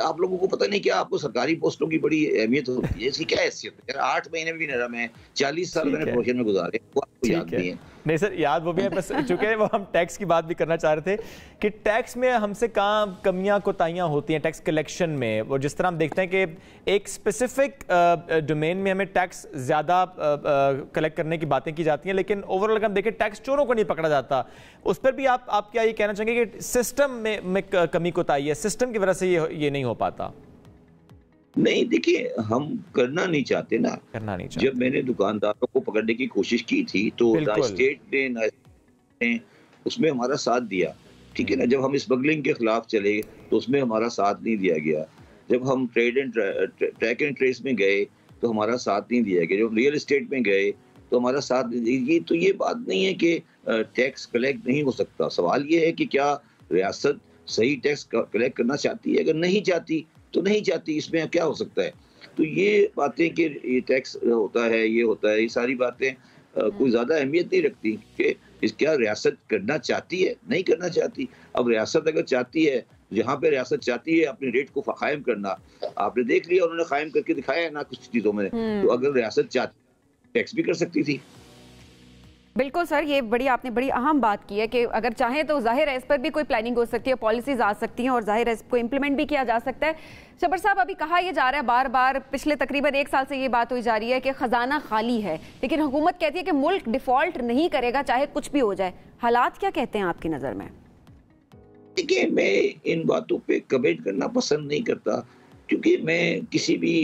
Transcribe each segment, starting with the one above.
آپ لوگوں کو پتہ نہیں کیا آپ کو سرکاری پوسٹوں کی بڑی اہمیت ہوتی ہے، اس کی کیا حیثیت ہے؟ 8 مہینے بھی نرم ہے، 40 سال میں نے پروفیشن میں گزارے، وہ آپ کو یاد نہیں ہے۔ نہیں سر یاد وہ بھی ہے، بس چونکہ وہ ہم ٹیکس کی بات بھی کرنا چاہ رہے تھے کہ ٹیکس میں ہم سے کہاں کمیاں کوتاہیاں ہوتی ہیں ٹیکس کلیکشن میں، وہ جس طرح ہم دیکھتے ہیں کہ ایک اسپیسیفک ڈومین میں ہمیں ٹیکس زیادہ کلیکٹ کرنے کی باتیں کی جاتی ہیں، لیکن اوور آل اگر ہم دیکھیں ٹیکس چوروں کو نہیں پکڑا جاتا، اس پر بھی آپ کیا یہ کہنا چاہیں گے کہ سسٹم میں کمی کوتاہی ہے، سسٹم کی وجہ سے یہ نہیں ہو پاتا؟ نہیں دیکھیے ہم کرنا نہیں چاہتے نا، جب میں نے دکانداروں کو پکڑنے کی کوشش کی تھی تو اسٹیٹ نے اس میں ہمارا ساتھ دیا، ٹھیک ہے نا۔ جب ہم اسمگلنگ کے خلاف چلے تو اس میں ہمارا ساتھ نہیں دیا گیا، جب ہم ٹریک اینڈ ٹریس میں گئے تو ہمارا ساتھ نہیں دیا گیا، جب ریئل اسٹیٹ میں گئے تو ہمارا ساتھ نہیں دیا گیا۔ تو یہ بات نہیں ہے کہ ٹیکس کلیکٹ نہیں ہو سکتا، سوال یہ ہے کہ کیا ریاست صحیح ٹیکس کلیکٹ کرنا چاہتی ہے؟ اگر نہیں چاہتی تو نہیں چاہتی، اس میں کیا ہو سکتا ہے؟ تو یہ باتیں کہ یہ ٹیکس ہوتا ہے، یہ ہوتا ہے، یہ ساری باتیں کوئی زیادہ اہمیت نہیں رکھتی کہ کیا ریاست کرنا چاہتی ہے؟ نہیں کرنا چاہتی۔ اب ریاست اگر چاہتی ہے، جہاں پہ ریاست چاہتی ہے اپنے ریٹ کو قائم کرنا، آپ نے دیکھ لیا انہوں نے قائم کر کے دکھایا ہے نا کچھ چیزوں میں، تو اگر ریاست چاہتی ٹیکس بھی کر سکتی تھی۔ بالکل سر، یہ آپ نے بڑی اہم بات کی ہے کہ اگر چاہیں تو ظاہر ہے اس پر بھی کوئی پلاننگ ہو سکتی ہے، پالیسیز آ سکتی ہیں اور ظاہر ہے اس کو امپلیمنٹ بھی کیا جا سکتا ہے۔ شبر صاحب ابھی کہا یہ جا رہا ہے بار بار، پچھلے تقریباً 1 سال سے یہ بات ہوئی جا رہی ہے کہ خزانہ خالی ہے، لیکن حکومت کہتی ہے کہ ملک ڈیفالٹ نہیں کرے گا چاہے کچھ بھی ہو جائے۔ حالات کیا کہتے ہیں آپ کی نظر میں؟ دیکھیے میں ان باتوں پہ کمنٹ کرنا پسند نہیں کرتا، کیونکہ میں کسی بھی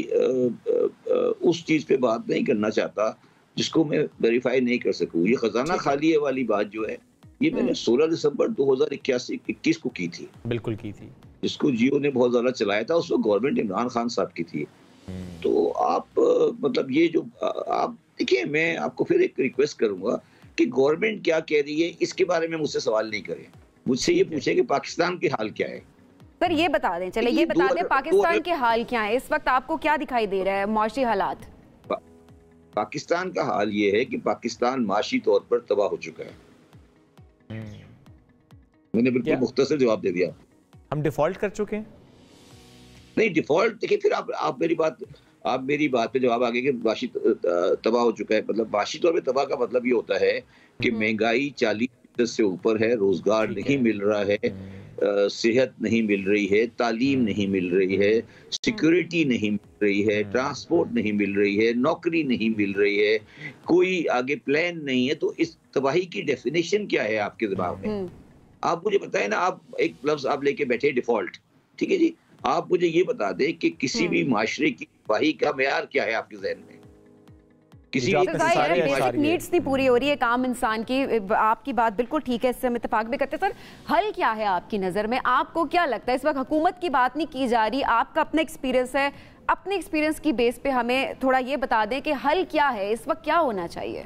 اس چیز پہ بات نہیں کرنا چاہتا جس کو میں ویریفائی نہیں کر سکوں۔ یہ خزانہ خالی ہے والی بات جو ہے یہ میں نے 16 دسمبر 2021 کو کی تھی، بالکل کی تھی، جس کو جیو نے بہت زیادہ چلایا تھا، اس وقت گورنمنٹ عمران خان صاحب کی تھی۔ تو آپ مطلب یہ جو آپ دیکھیں، میں آپ کو پھر ایک ریکویسٹ کروں گا کہ گورنمنٹ کیا کہہ رہی ہے اس کے بارے میں مجھ سے سوال نہیں کریں، مجھ سے یہ پوچھیں کہ پاکستان کے حال کیا ہے۔ سر یہ بتا دیں، چلے یہ بتا دیں پاکستان کے حال کیا ہے اس وقت، آپ کو کیا دکھائی دے رہا ہے معاشی حالات؟ پاکستان کا حال یہ ہے کہ پاکستان معاشی طور پر تباہ ہو چکا ہے۔ میں نے بالکل مختصر جواب دے دیا۔ ہم ڈیفالٹ کر چکے ہیں؟ نہیں ڈیفالٹ، دیکھیں پھر آپ میری بات پہ جواب آگے کہ معاشی تباہ ہو چکا ہے، مطلب معاشی طور پہ تباہ کا مطلب یہ ہوتا ہے کہ مہنگائی 40% سے اوپر ہے، روزگار نہیں مل رہا ہے، صحت نہیں مل رہی ہے، تعلیم نہیں مل رہی ہے، سیکورٹی نہیں مل رہی ہے، ٹرانسپورٹ نہیں مل رہی ہے، نوکری نہیں مل رہی ہے، کوئی آگے پلان نہیں ہے۔ تو اس تباہی کی ڈیفینیشن کیا ہے آپ کے دماغ میں؟ آپ مجھے بتائیں نا، آپ ایک لفظ آپ لے کے بیٹھے ڈیفالٹ، ٹھیک ہے جی، آپ مجھے یہ بتا دیں کہ کسی بھی معاشرے کی تباہی کا معیار کیا ہے آپ کے ذہن میں؟ بیسک نیڈز نہیں پوری ہو رہی ہے ایک عام انسان کی، آپ کی بات بالکل ٹھیک ہے، اس سے ہم اتفاق بھی کرتے ہیں۔ سر حل کیا ہے آپ کی نظر میں؟ آپ کو کیا لگتا ہے اس وقت حکومت کی بات نہیں کی جا رہی، آپ کا اپنا ایکسپیرینس ہے، اپنے ایکسپیرینس کی بیس پہ ہمیں تھوڑا یہ بتا دیں کہ حل کیا ہے اس وقت، کیا ہونا چاہیے؟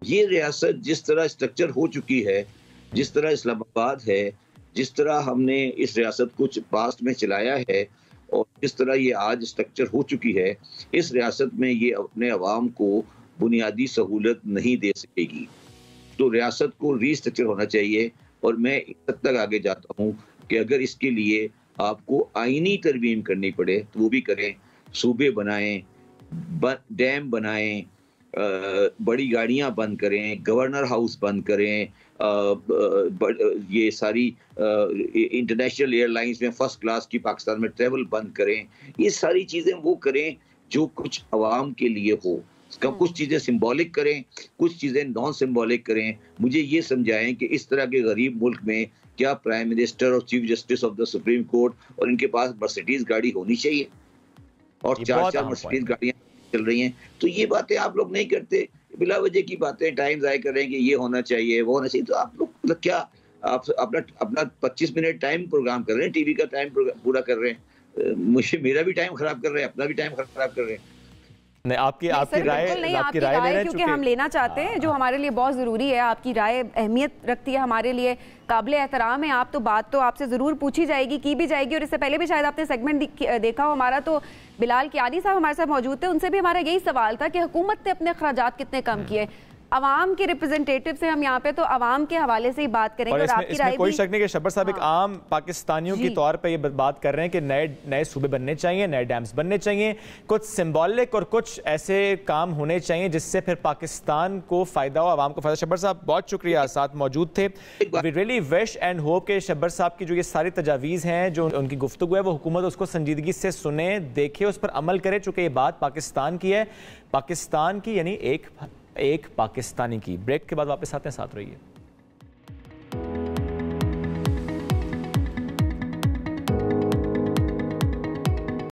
یہ ریاست جس طرح اسٹرکچر ہو چکی ہے، جس طرح اسلام آباد ہے، جس طرح ہم نے اس ریاست کو پاسٹ میں چلایا ہے اور جس طرح یہ آج اسٹرکچر ہو چکی ہے، اس ریاست میں یہ اپنے عوام کو بنیادی سہولت نہیں دے سکے گی۔ تو ریاست کو ری اسٹرکچر ہونا چاہیے، اور میں اس حد تک آگے جاتا ہوں کہ اگر اس کے لیے آپ کو آئینی ترمیم کرنی پڑے تو وہ بھی کریں، صوبے بنائیں، ڈیم بنائیں، بڑی گاڑیاں بند کریں، گورنر ہاؤس بند کریں، یہ ساری انٹرنیشنل ایئر لائنز میں فرسٹ کلاس کی پاکستان میں ٹریول بند کریں، یہ ساری چیزیں وہ کریں جو کچھ عوام کے لیے ہو۔ کچھ چیزیں سمبولک کریں، کچھ چیزیں نان سمبولک کریں۔ مجھے یہ سمجھائیں کہ اس طرح کے غریب ملک میں کیا پرائم منسٹر اور chief justice of the supreme court اور ان کے پاس مرسیڈیز گاڑی ہونی چاہیے اور 4 مرسیڈیز گاڑیاں چل رہی ہیں؟ تو یہ باتیں آپ لوگ نہیں کرتے، بلا وجہ کی باتیں ٹائم ضائع کر رہے ہیں کہ یہ ہونا چاہیے وہ ہونا چاہیے۔ تو آپ لوگ مطلب کیا آپ اپنا 25 منٹ ٹائم پروگرام کر رہے ہیں، ٹی وی کا ٹائم پورا کر رہے ہیں، مجھے میرا بھی ٹائم خراب کر رہے ہیں، اپنا بھی ٹائم خراب کر رہے ہیں۔ آپ کی رائے کیونکہ ہم لینا چاہتے ہیں جو ہمارے لیے بہت ضروری ہے، آپ کی رائے اہمیت رکھتی ہے ہمارے لیے، قابل احترام ہے۔ آپ تو بات تو آپ سے ضرور پوچھی جائے گی، کی بھی جائے گی، اور اس سے پہلے بھی شاید آپ نے سیگمنٹ دیکھا ہو ہمارا، تو بلال کیانی صاحب ہمارے ساتھ موجود تھے، ان سے بھی ہمارا یہی سوال تھا کہ حکومت نے اپنے اخراجات کتنے کم کیے۔ عوام کے ریپرزینٹیٹیو سے ہم یہاں پہ تو عوام کے حوالے سے ہی بات کریں گے اور آپ کی رائے بھی کوئی شک نہیں کہ شبر صاحب ایک عام پاکستانیوں کی طور پہ یہ بات کر رہے ہیں کہ نئے صوبے بننے چاہیے, نئے ڈیمز بننے چاہیے, کچھ سمبولک اور کچھ ایسے کام ہونے چاہیے جس سے پھر پاکستان کو فائدہ ہو, عوام کو فائدہ. شبر صاحب بہت شکریہ, ساتھ موجود تھے. We really wish and hope کہ شبر صاحب کی جو یہ ساری تجاویز ہیں, جو ان کی گفتگو ہے, وہ حکومت اس کو سنجیدگی سے سنے, دیکھے, اس پر عمل کرے, چونکہ یہ بات پاکستان کی ہے, پاکستان کی یعنی ایک پاکستانی کی. بریک کے بعد واپس آتے ہیں, ساتھ رہیے.